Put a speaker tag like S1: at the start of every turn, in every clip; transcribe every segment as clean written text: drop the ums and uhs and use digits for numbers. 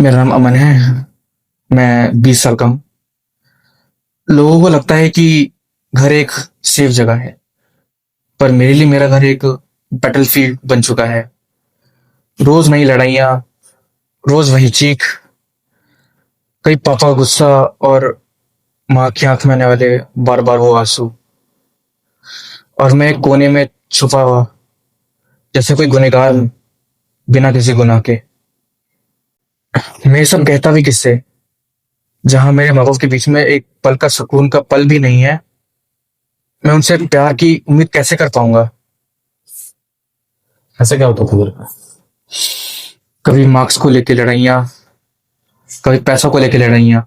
S1: मेरा नाम अमन है। मैं 20 साल का हूँ। लोगों को लगता है कि घर एक सेफ जगह है, पर मेरे लिए मेरा घर एक बैटलफील्ड बन चुका है। रोज नई लड़ाइयाँ, रोज वही चीख, कई पापा का गुस्सा और माँ की आंख में आने वाले बार बार वो आंसू। और मैं एक कोने में छुपा हुआ, जैसे कोई गुनहगार बिना किसी गुनाह के। मैं ये सब कहता भी किससे, जहां मेरे माँ बाप के बीच में एक पल का सुकून का पल भी नहीं है। मैं उनसे प्यार की उम्मीद कैसे कर पाऊंगा।
S2: ऐसा क्या होता था घर का?
S1: कभी मार्क्स को लेके लड़ाइयाँ, कभी पैसों को लेके लड़ाइयाँ।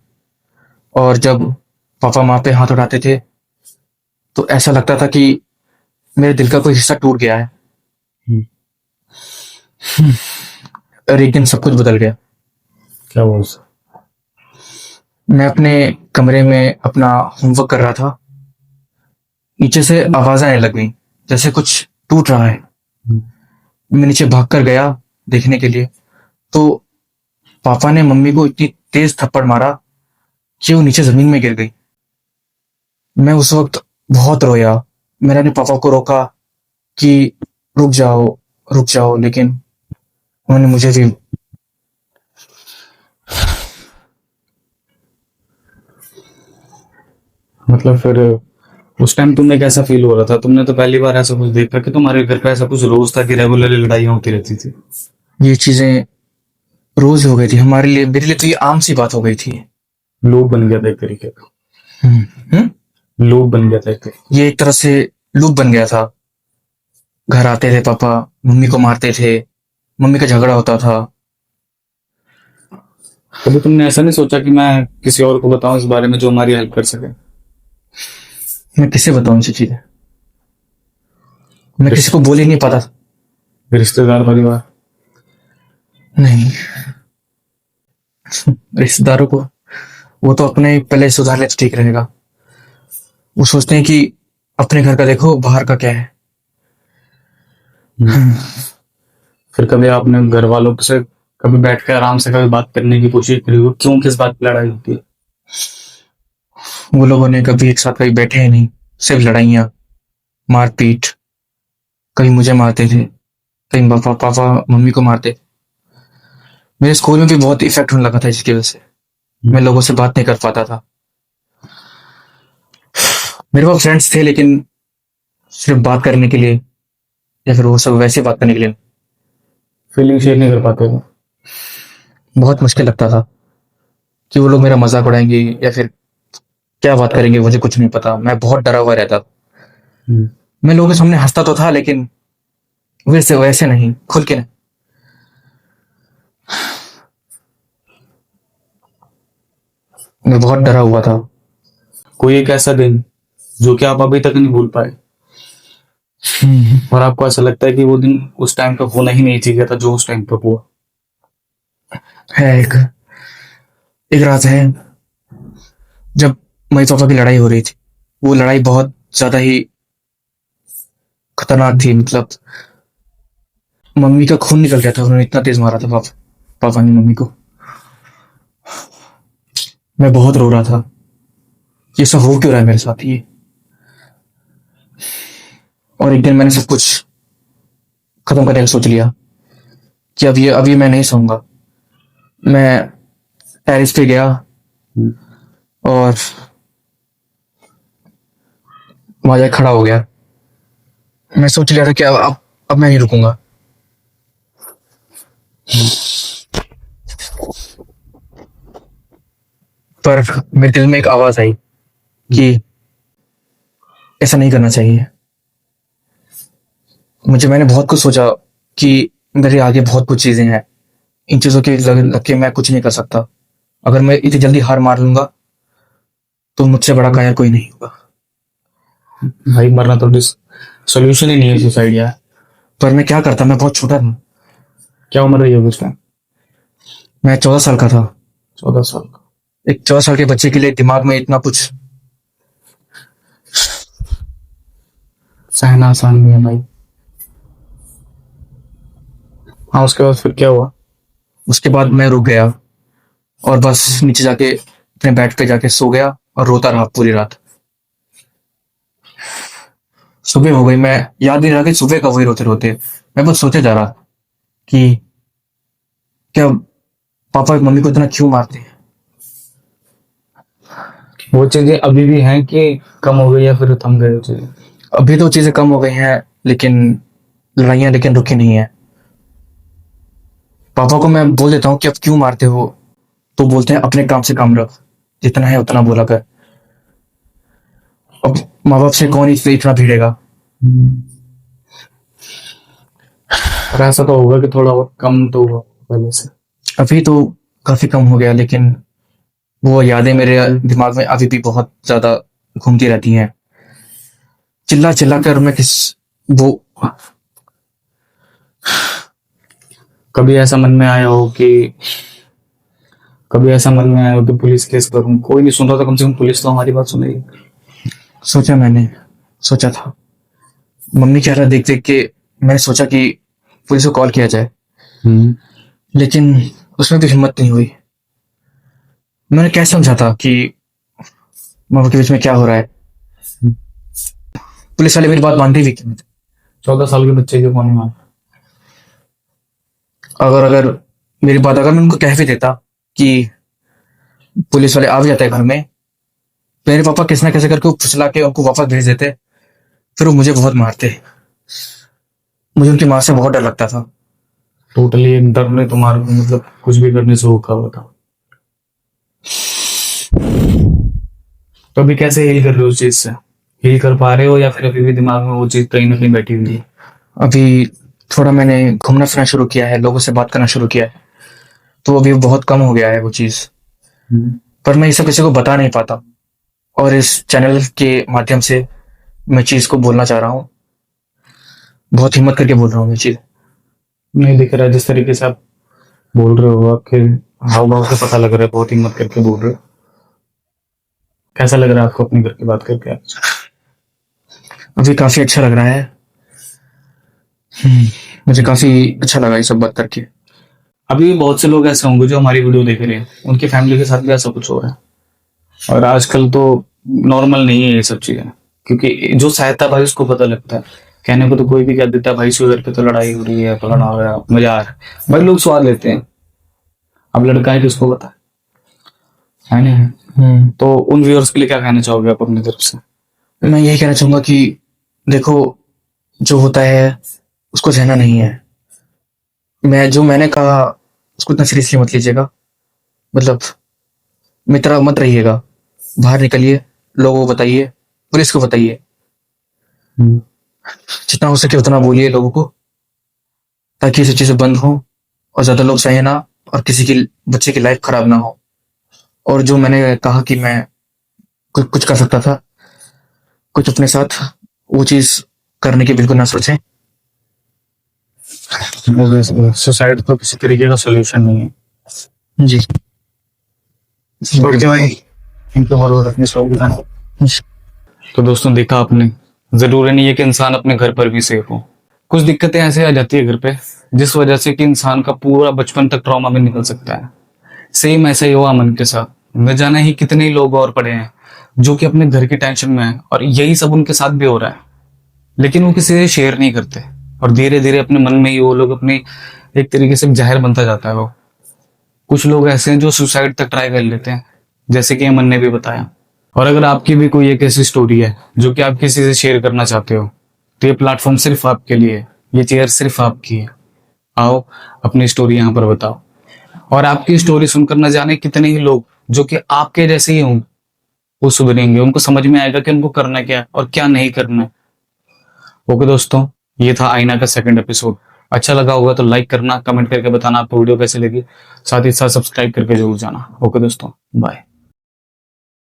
S1: और जब पापा माँ पे हाथ उठाते थे तो ऐसा लगता था कि मेरे दिल का कोई हिस्सा टूट गया है।
S2: हम्म,
S1: और एक दिन सब कुछ बदल गया।
S2: क्या हुआ उससे?
S1: मैं अपने कमरे में अपना होमवर्क कर रहा था। नीचे से आवाज आने लग गई, जैसे कुछ टूट रहा है।
S2: हम्म,
S1: मैं नीचे भाग कर गया देखने के लिए, तो पापा ने मम्मी को इतनी तेज थप्पड़ मारा कि वो नीचे जमीन में गिर गई। मैं उस वक्त बहुत रोया। मैंने अपने पापा को रोका कि रुक जाओ, रुक जाओ, लेकिन उन्होंने मुझे भी।
S2: मतलब फिर उस टाइम तुम्हें कैसा फील हो रहा था? तुमने तो पहली बार ऐसा कुछ देखा कि तुम्हारे घर पे ऐसा कुछ रोज था कि रेगुलरली लड़ाइयाँ होती रहती थी।
S1: ये चीजें रोज हो गई थी हमारे लिए, मेरे लिए तो ये आम सी बात हो गई थी।
S2: लूप बन गया था एक तरीके का।
S1: हम्म।
S2: लूप बन गया था एक तरीके।
S1: ये एक तरह से लूप बन गया था। घर आते थे पापा, मम्मी को मारते थे, मम्मी का झगड़ा होता था।
S2: कभी तुमने ऐसा नहीं सोचा कि मैं किसी और को बताऊं इस बारे में जो हमारी हेल्प कर सके?
S1: मैं किसे बताऊं ये चीजें? मैं किसी को बोल ही नहीं पाता था।
S2: रिश्तेदार, परिवार?
S1: नहीं, रिश्तेदारों को, वो तो अपने पहले सुधार ले तो ठीक रहेगा। वो सोचते हैं कि अपने घर का देखो, बाहर का क्या है।
S2: हम्म, फिर कभी आपने घर वालों से कभी बैठ कर आराम से कभी बात करने की कोशिश करी हो क्यों किस बात पे लड़ाई होती है?
S1: वो लोगों ने कभी एक साथ कभी बैठे ही नहीं, सिर्फ लड़ाइयाँ, मारपीट। कभी मुझे मारते थे, कभी पापा पापा मम्मी को मारते। मेरे स्कूल में भी बहुत इफेक्ट होने लगा था इसकी वजह से। मैं लोगों से बात नहीं कर पाता था। मेरे पास फ्रेंड्स थे, लेकिन सिर्फ बात करने के लिए, या फिर वो सब वैसे बात करने के लिए।
S2: फीलिंग शेयर नहीं कर पाते थे?
S1: बहुत मुश्किल लगता था कि वो लोग मेरा मजाक उड़ाएंगे या फिर क्या बात करेंगे, मुझे कुछ नहीं पता। मैं बहुत डरा हुआ रहता था।
S2: हम्म,
S1: मैं लोगों के सामने हंसता तो था, लेकिन वैसे वैसे नहीं, खुल के नहीं। मैं बहुत डरा हुआ था।
S2: कोई एक ऐसा दिन जो कि आप अभी तक नहीं भूल पाए और आपको ऐसा लगता है कि वो दिन उस टाइम पे होना ही नहीं चाहिए था जो उस टाइम पे हुआ?
S1: है एक रात है, जब मेरी पापा की लड़ाई हो रही थी। वो लड़ाई बहुत ज्यादा ही खतरनाक थी। मतलब मम्मी का खून निकल गया था, उन्होंने इतना तेज मारा था पापा ने मम्मी को। मैं बहुत रो रहा था, ये सब हो क्यों रहा है मेरे साथ ये। और एक दिन मैंने सब कुछ खत्म करने का सोच लिया कि अब ये मैं नहीं सोऊंगा। मैं टेरिस पे गया और वहां जाके खड़ा हो गया। मैं सोच लिया था कि अब मैं नहीं रुकूंगा। पर मेरे दिल में एक आवाज आई कि ऐसा नहीं करना चाहिए। मैंने बहुत कुछ सोचा कि मेरे आगे बहुत कुछ चीजें हैं, इन चीजों के लग के मैं कुछ नहीं कर सकता। अगर मैं इतनी जल्दी हार मान लूंगा तो मुझसे बड़ा कायर कोई नहीं होगा।
S2: भाई मरना तो सोल्यूशन ही नहीं है सुसाइड यार।
S1: पर मैं क्या करता, मैं बहुत छोटा था।
S2: क्या उम्र रही होगी उस टाइम?
S1: मैं 14 साल का था।
S2: 14 साल का?
S1: एक 14 साल के बच्चे के लिए दिमाग में इतना कुछ।
S2: सहना आसान नहीं है भाई। हाँ, उसके बाद फिर क्या हुआ?
S1: उसके बाद मैं रुक गया। और बस नीचे जाके अपने बेड पे जाके सो गया और रोता रहा पूरी रात। सुबह हो गई, मैं याद नहीं रहा कि सुबह कब हुई रोते रोते। मैं बस सोचे जा रहा कि क्या पापा मम्मी को इतना क्यों मारते हैं।
S2: वो चीजें अभी भी हैं कि कम हो गई या फिर थम गई वो चीजें?
S1: अभी तो चीजें कम हो गई हैं, लेकिन लड़ाइयां लेकिन रुकी नहीं है। पापा को मैं बोल देता हूँ कि अब क्यों मारते हो, तो बोलते हैं अपने काम से काम रख, जितना है उतना बोला कर। अब माँ बाप से कौन इतना भिड़ेगा।
S2: और ऐसा तो होगा कि थोड़ा बहुत कम तो हुआ पहले से।
S1: अभी तो काफी कम हो गया, लेकिन वो यादें मेरे दिमाग में अभी भी बहुत ज्यादा घूमती रहती हैं। चिल्ला चिल्ला कर मैं वो
S2: कभी ऐसा मन में आया हो कि पुलिस केस करूं? कोई नहीं सुन रहा था, कम से कम पुलिस तो हमारी बात सुनेगी।
S1: मैंने सोचा था, मम्मी कह रहा देख देख के मैंने सोचा कि पुलिस को कॉल किया जाए, लेकिन उसमें भी हिम्मत नहीं हुई। मैंने क्या समझा था कि मामा के बीच में क्या हो रहा है। पुलिस वाले मेरी बात मानते भी क्यों?
S2: 14 साल के बच्चे के कौन मान?
S1: अगर मेरी बात अगर मैं उनको कह भी देता कि पुलिस वाले आ भी जाते हैं घर में, मेरे पापा किसी ना कैसे करके फुसला के उनको वापस भेज देते, फिर वो मुझे बहुत मारते। मुझे उनकी माँ से बहुत डर लगता था।
S2: टोटली एक डर ने तुम्हारे को मतलब कुछ भी करने से रोका हुआ था। तो अभी कैसे हील कर रहे हो उस चीज से? हील कर पा रहे हो या फिर अभी भी दिमाग में वो चीज कहीं ना कहीं बैठी हुई है?
S1: अभी थोड़ा मैंने घूमना फिरना शुरू किया है, लोगों से बात करना शुरू किया है, तो अभी बहुत कम हो गया है वो चीज। पर मैं ये सब किसी को बता नहीं पाता, और इस चैनल के माध्यम से मैं चीज को बोलना चाह रहा हूँ। बहुत हिम्मत करके बोल रहा हूँ ये चीज।
S2: नहीं दिख रहा है जिस तरीके से आप बोल रहे हो, आपके हाव भाव से पता लग रहा है बहुत हिम्मत करके बोल रहे हो। कैसा लग रहा है आपको अपने घर की बात करके?
S1: अभी काफी अच्छा लग रहा है। मुझे काफी अच्छा लगा ये सब बात करके।
S2: अभी बहुत से लोग ऐसे होंगे जो हमारी वीडियो देख रहे हैं, उनकी फैमिली के साथ भी ऐसा कुछ हो रहा है। और आजकल तो नॉर्मल नहीं है ये सब चीजें, क्योंकि जो सहायता भाई उसको पता लगता है। कहने को तो कोई भी कह देता है भाई इसके घर पे तो लड़ाई हो रही है, फलाना हो रहा है, मजा आ रहा है, भाई लोग स्वाद लेते हैं। अब लड़का है किसको पता है नहीं? तो उन व्यूअर्स के लिए क्या कहना चाहोगे आप अपनी तरफ से?
S1: मैं यही कहना चाहूंगा कि देखो, जो होता है उसको सहना नहीं है। मैंने कहा उसको इतना सीरियसली मत लीजिएगा। मतलब मित्रा मत रहिएगा, बाहर निकलिए, लोगों को बताइए, पुलिस को बताइए, जितना हो सके उतना बोलिए लोगों को, ताकि ये सब चीजें बंद हो और ज्यादा लोग सहे ना, और किसी की बच्चे की लाइफ खराब ना हो। और जो मैंने कहा कि मैं कुछ कर सकता था कुछ अपने साथ, वो चीज करने की बिल्कुल ना सोचें।
S2: सुसाइड तो किसी तरीके का सोल्यूशन नहीं है
S1: जी।
S2: ओके भाई, इनको मरो रखने तो दोस्तों देखा आपने, जरूरी नहीं है कि इंसान अपने घर पर भी सेफ हो। कुछ दिक्कतें ऐसे आ जाती है घर पे जिस वजह से कि इंसान का पूरा बचपन तक ट्रॉमा में निकल सकता है। सेम ऐसा ही हुआ अमन के साथ। न जाने ही कितने ही लोग और पड़े हैं जो कि अपने घर की टेंशन में है, और यही सब उनके साथ भी हो रहा है, लेकिन वो किसी से शेयर नहीं करते, और धीरे धीरे अपने मन में ही वो लोग अपने एक तरीके से जहर बनता जाता है वो। कुछ लोग ऐसे हैं जो सुसाइड तक ट्राई कर लेते हैं, जैसे कि अमन ने भी बताया। और अगर आपकी भी कोई एक ऐसी स्टोरी है जो कि आप किसी से शेयर करना चाहते हो, तो ये प्लेटफॉर्म सिर्फ आपके लिए है, ये चेयर सिर्फ आपकी है। आओ अपनी स्टोरी यहाँ पर बताओ, और आपकी स्टोरी सुनकर न जाने कितने ही लोग जो कि आपके जैसे ही होंगे वो सुधरेंगे, उनको समझ में आएगा कि उनको करना क्या और क्या नहीं करना। ओके दोस्तों, ये था आईना का सेकंड एपिसोड। अच्छा लगा होगा तो लाइक करना, कमेंट करके बताना आपको वीडियो कैसे लगी, साथ ही साथ सब्सक्राइब करके जरूर जाना। ओके दोस्तों, बाय।